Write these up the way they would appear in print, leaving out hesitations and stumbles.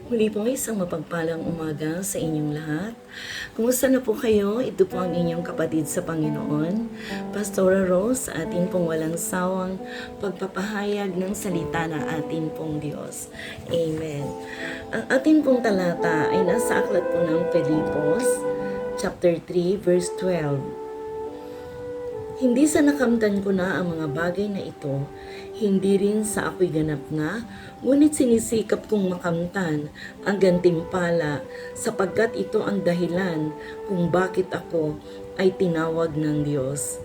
Muli po isang mapagpalang umaga sa inyong lahat. Kumusta na po kayo? Ito po ang inyong kapatid sa Panginoon, Pastora Rose, sa atin pong walang sawang pagpapahayag ng salita ng atin pong Diyos. Amen. Ang atin pong talata ay nasa aklat po ng Filipos, chapter 3, verse 12. Hindi sa nakamtan ko na ang mga bagay na ito, hindi rin sa ako'y ganap na, ngunit sinisikap kong makamtan ang gantimpala sapagkat ito ang dahilan kung bakit ako ay tinawag ng Diyos.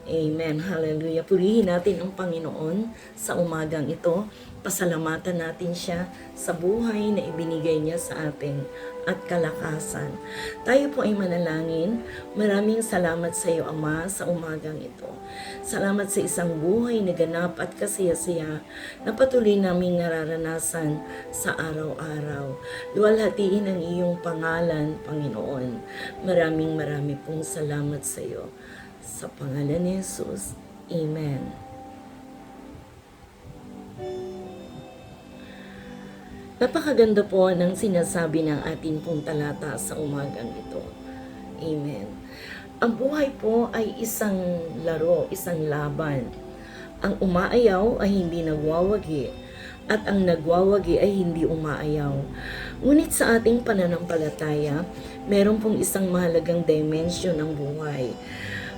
Amen. Hallelujah. Purihin natin ang Panginoon sa umagang ito. Pasalamatan natin siya sa buhay na ibinigay niya sa atin at kalakasan. Tayo po ay manalangin. Maraming salamat sa iyo, Ama, sa umagang ito. Salamat sa isang buhay na ganap at kasiyasiya na patuloy naming nararanasan sa araw-araw. Luwalhatiin ang iyong pangalan, Panginoon. Maraming pong salamat sa iyo. Sa pangalan ni Jesus. Amen. Napakaganda po ng sinasabi ng ating pong talata sa umagang ito. Amen. Ang buhay po ay isang laro, isang laban. Ang umaayaw ay hindi nagwawagi at ang nagwawagi ay hindi umaayaw. Ngunit sa ating pananampalataya, meron pong isang mahalagang dimension ng buhay.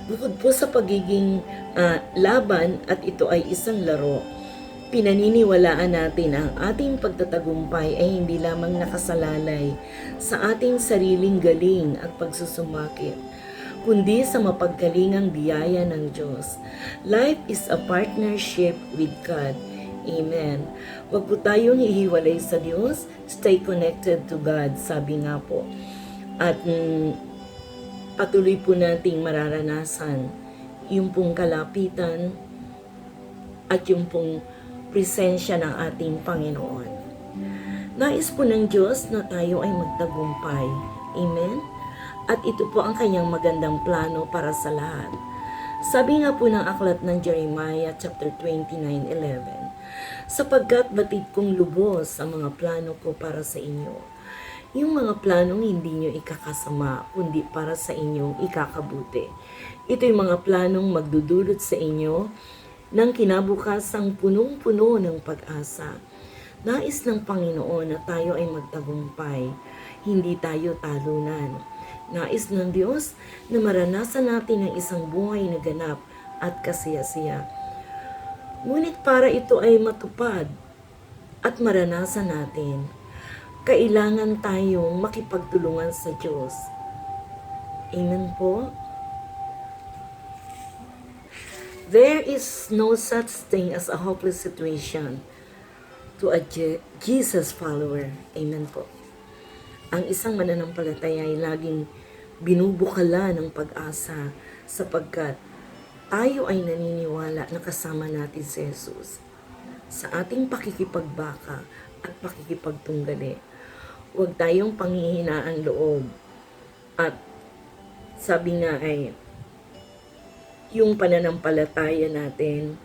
Bukod po sa pagiging laban at ito ay isang laro, pinaniniwalaan natin ang ating pagtatagumpay ay hindi lamang nakasalalay sa ating sariling galing at pagsusumakit, kundi sa mapagkalingang biyaya ng Diyos. Life is a partnership with God. Amen. Huwag po tayong hihiwalay sa Diyos. Stay connected to God, sabi nga po. At patuloy po nating mararanasan yung pong kalapitan at yung pong presensya ng ating Panginoon. Nais po ng Diyos na tayo ay magtagumpay. Amen? At ito po ang kanyang magandang plano para sa lahat. Sabi nga po ng aklat ng Jeremiah chapter 29:11, sapagkat batid kong lubos ang mga plano ko para sa inyo. Yung mga planong hindi nyo ikakasama, kundi para sa inyong ikakabuti. Ito yung mga planong magdudulot sa inyo ng kinabukasang punong-puno ng pag-asa. Nais ng Panginoon na tayo ay magtagumpay, hindi tayo talunan. Nais ng Diyos na maranasan natin ang isang buhay na ganap at kasiyasiya. Ngunit para ito ay matupad at maranasan natin, kailangan tayong makipagtulungan sa Diyos. Amen po? There is no such thing as a hopeless situation to a Jesus follower. Amen po. Ang isang mananampalataya ay laging binubukala ng pag-asa sapagkat tayo ay naniniwala na kasama natin si Jesus sa ating pakikipagbaka at pakikipagtunggali. Huwag tayong panghihinaan loob. At sabi nga ay, yung pananampalataya natin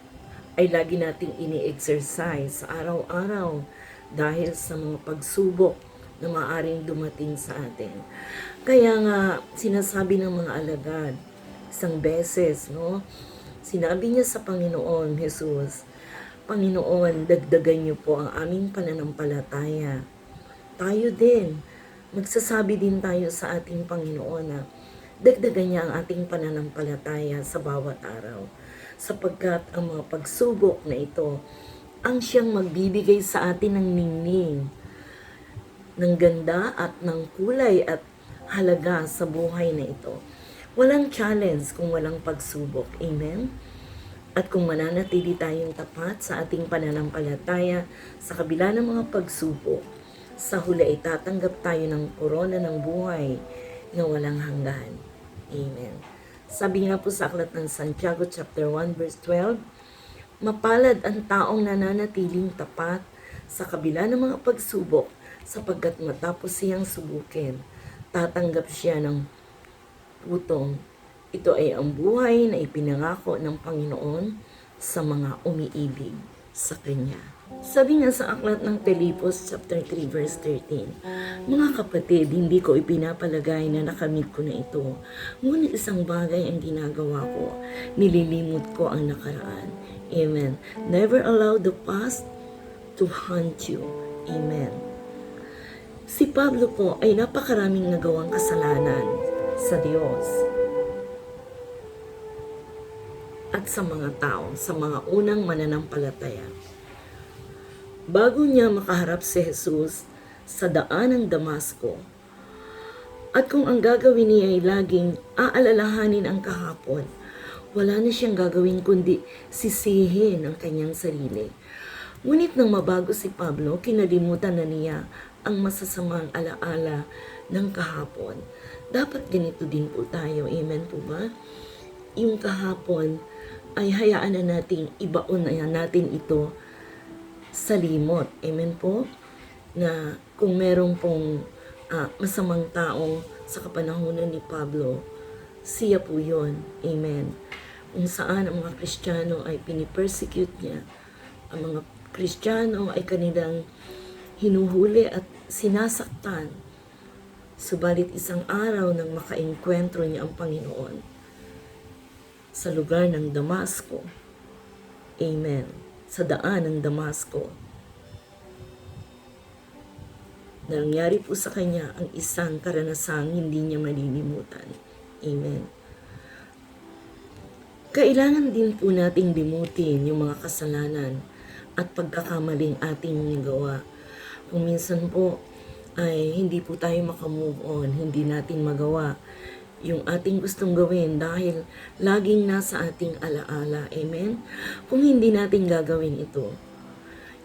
ay lagi nating ini-exercise sa araw-araw dahil sa mga pagsubok na maaring dumating sa atin. Kaya nga, sinasabi ng mga alagad, isang beses, no? Sinabi niya sa Panginoon, Jesus, Panginoon, dagdagan niyo po ang aming pananampalataya. Tayo din, magsasabi din tayo sa ating Panginoon na dagdagan niya ang ating pananampalataya sa bawat araw. Sapagkat ang mga pagsubok na ito, ang siyang magbibigay sa atin ng ningning, ng ganda at ng kulay at halaga sa buhay na ito. Walang challenge kung walang pagsubok. Amen? At kung mananatili tayong tapat sa ating pananampalataya sa kabila ng mga pagsubok, sa huli ay tatanggap tayo ng korona ng buhay na walang hanggan. Amen. Sabi nga po sa aklat ng Santiago chapter 1 verse 12, mapalad ang taong nananatiling tapat sa kabila ng mga pagsubok sapagkat matapos siyang subukin, tatanggap siya ng putong. Ito ay ang buhay na ipinangako ng Panginoon sa mga umiibig sa Kanya. Sabi nga sa aklat ng Filipos chapter 3 verse 13, mga kapatid, hindi ko ipinapalagay na nakamit ko na ito. Ngunit isang bagay ang ginagawa ko, nililimot ko ang nakaraan. Amen. Never allow the past to haunt you. Amen. Si Pablo po ay napakaraming nagawang kasalanan sa Diyos at sa mga tao, sa mga unang mananampalataya. Bago niya makaharap si Jesus sa daan ng Damasco, at kung ang gagawin niya ay laging aalalahanin ang kahapon, wala na siyang gagawin kundi sisihin ang kanyang sarili. Ngunit nang mabago si Pablo, kinalimutan na niya ang masasamang alaala ng kahapon. Dapat ganito din po tayo, amen po ba? Yung kahapon ay hayaan na nating ibaon na natin ito sa limot. Amen po? Na kung merong pong masamang taong sa kapanahunan ni Pablo, siya po yun. Amen. Kung saan ang mga Kristiyano ay pinipersecute niya. Ang mga Kristiyano ay kanilang hinuhuli at sinasaktan. Subalit isang araw nang makaengkwentro niya ang Panginoon sa lugar ng Damasco. Amen. Sa daan ng Damasco, nangyari po sa kanya ang isang karanasang hindi niya malilimutan. Amen. Kailangan din po nating limutin yung mga kasalanan at pagkakamaling ating nagawa. Kung minsan po ay hindi po tayo makamove on, hindi natin magawa yung ating gustong gawin dahil laging nasa ating alaala. Amen? Kung hindi natin gagawin ito,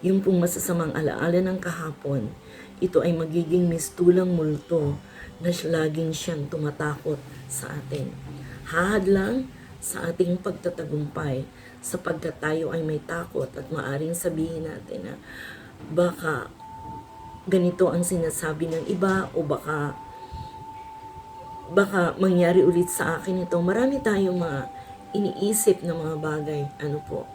yung pong masasamang alaala ng kahapon, ito ay magiging mistulang multo na laging siyang tumatakot sa atin. Hahadlang sa ating pagtatagumpay sapagkat tayo ay may takot at maaring sabihin natin na baka ganito ang sinasabi ng iba o baka mangyari ulit sa akin ito. Marami tayong mga iniisip na mga bagay. Ano po?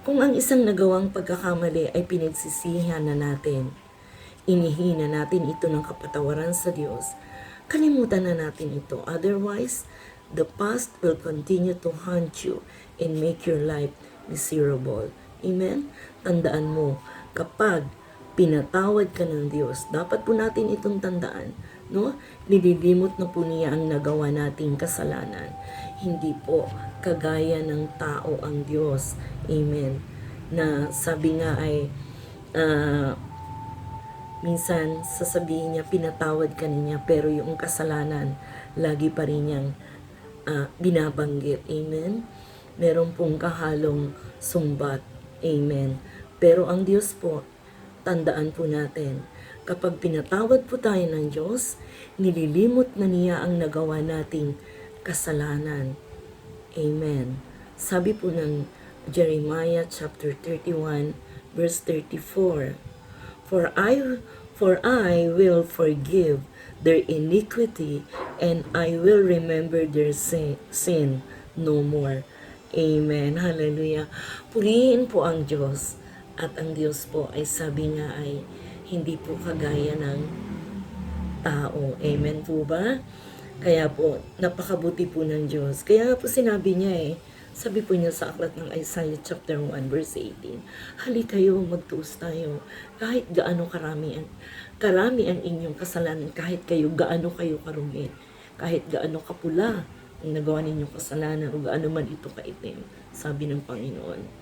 Kung ang isang nagawang pagkakamali ay pinagsisihan na natin, inihina natin ito ng kapatawaran sa Diyos, kalimutan na natin ito. Otherwise, the past will continue to haunt you and make your life miserable. Amen? Tandaan mo, kapag pinatawad ka ng Diyos, dapat po natin itong tandaan, no? Nililimot na po niya ang nagawa nating kasalanan. Hindi po kagaya ng tao ang Diyos. Amen. Na sabi nga ay minsan sasabihin niya pinatawad ka niya pero yung kasalanan lagi pa rin niyang binabanggit. Amen. Meron pong kahalong sumbat. Amen. Pero ang Diyos po, tandaan po natin, kapag pinatawad po tayo ng Diyos, nililimot na niya ang nagawa nating kasalanan. Amen. Sabi po ng Jeremiah chapter 31 verse 34, For I will forgive their iniquity and I will remember their sin no more. Amen. Hallelujah. Purihin po ang Diyos. At ang Diyos po ay sabi nga ay hindi po kagaya ng tao. Amen po ba? Kaya po, napakabuti po ng Diyos. Kaya po sinabi niya sabi po niya sa aklat ng Isaiah chapter 1 verse 18, hali kayo, magtuos tayo. Kahit gaano karami ang inyong kasalanan, kahit gaano kayo karumi, kahit gaano kapula ang nagawa ninyong kasalanan, o gaano man ito kaitim, sabi ng Panginoon,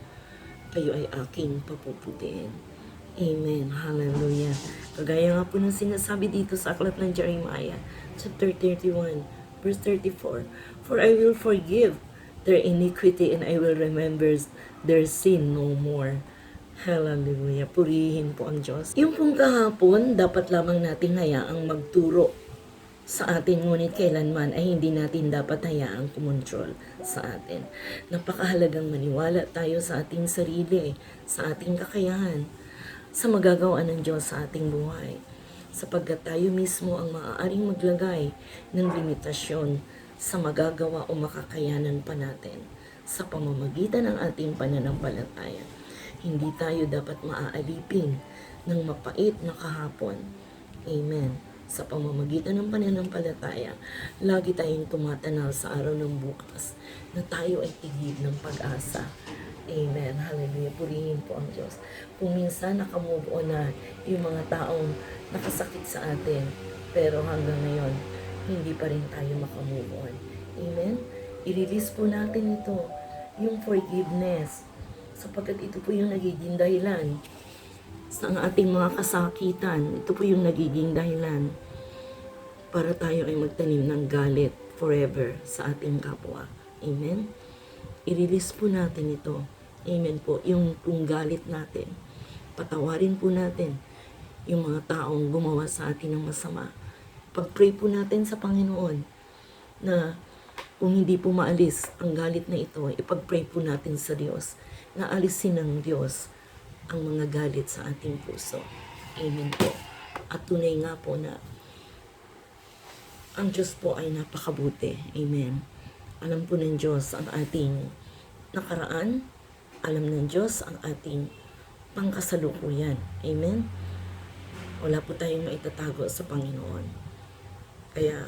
kayo ay aking papuputiin. Amen. Hallelujah. Kagaya nga po ng sinasabi dito sa aklat ng Jeremiah, chapter 31, verse 34, For I will forgive their iniquity and I will remember their sin no more. Hallelujah. Purihin po ang Diyos. Yung pong kahapon, dapat lamang nating hayaang magturo sa atin, ngunit kailanman ay hindi natin dapat hayaang kumontrol sa atin. Napakahalagang maniwala tayo sa ating sarili, sa ating kakayahan, sa magagawa ng Diyos sa ating buhay, sapagkat tayo mismo ang maaaring maglagay ng limitasyon sa magagawa o makakayanan pa natin sa pamamagitan ng ating pananampalataya. Hindi tayo dapat maaalipin ng mapait na kahapon. Amen. Sa pamamagitan ng pananampalataya, lagi tayong tumatanaw sa araw ng bukas na tayo ay tigib ng pag-asa. Amen. Hallelujah. Purihin po ang Diyos. Kung minsan nakamove on na yung mga taong nakasakit sa atin, pero hanggang ngayon, hindi pa rin tayo makamove on. Amen. I-release po natin ito, yung forgiveness, sapagkat ito po yung nagiging dahilan sa ating mga kasakitan. Ito po yung nagiging dahilan para tayo ay magtanim ng galit forever sa ating kapwa. Amen? I-release po natin ito. Amen po. Yung galit natin. Patawarin po natin yung mga taong gumawa sa atin ng masama. Pag-pray po natin sa Panginoon na kung hindi po maalis ang galit na ito, ipag-pray po natin sa Diyos na alisin ng Diyos ang mga galit sa ating puso. Amen po. At tunay nga po na ang Diyos po ay napakabuti. Amen. Alam po ng Diyos ang ating nakaraan. Alam ng Diyos ang ating pangkasalukuyan. Amen. Wala po tayong maitatago sa Panginoon. Kaya,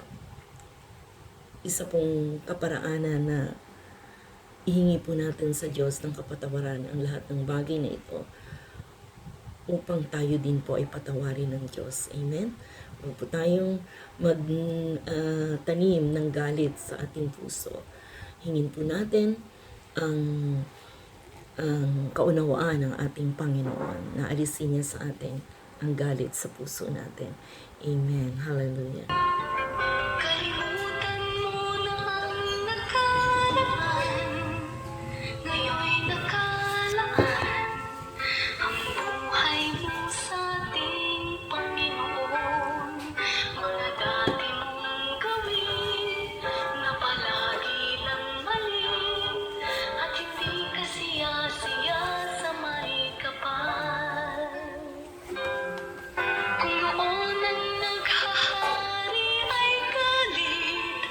isa pong kaparaanan na ihingi po natin sa Diyos ng kapatawaran ang lahat ng bagay na ito upang tayo din po ay patawarin ng Diyos. Amen? Huwag po tayong magtanim ng galit sa ating puso. Hingin po natin ang kaunawaan ng ating Panginoon na alisin niya sa atin ang galit sa puso natin. Amen. Hallelujah. Kalimutan mo na ang nakaraan, ngayon'y nakalaan ang buhay mo sa ating Panginoon. Mga dati mong gawin na palagi lang mali, at hindi ka siya-siya sa may kapal. Kung noon ang naghahari ay galit,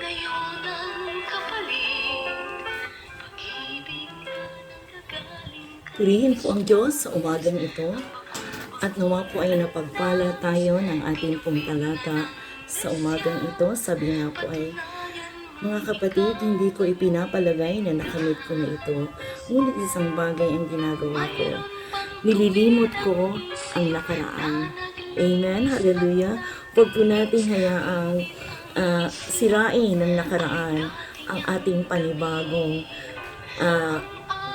ngayon ang kapalit, pag-ibig na nanggagaling ka. Purihin po ang Diyos sa umagang ito at nawa po ay napagpala tayo ng ating pong talata sa umagang ito. Sabi nga po ay, mga kapatid, hindi ko ipinapalagay na nakamit ko na ito, ngunit isang bagay ang ginagawa ko. Nililimot ko ang nakaraan. Amen. Hallelujah. Huwag po natin hayaang sirain ng nakaraan ang ating panibagong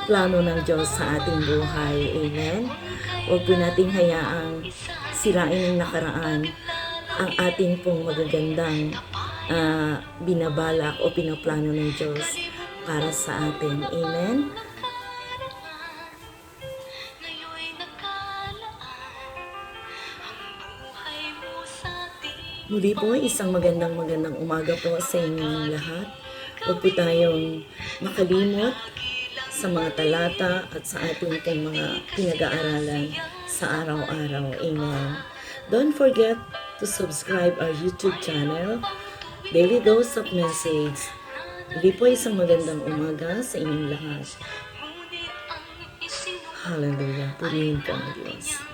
plano ng Diyos sa ating buhay. Amen. Huwag po natin hayaang sirain ng nakaraan ang ating pong magagandang binabalak o pinaplano ng Diyos para sa atin. Amen. Muli po, isang magandang umaga po sa inyong lahat. Huwag po tayong makalimot sa mga talata at sa ating pong mga pinag-aaralan sa araw-araw. Amen. Don't forget to subscribe our YouTube channel, Daily Dose of Message. Muli po, isang magandang umaga sa inyong lahat. Hallelujah. Purihin po ang Diyos.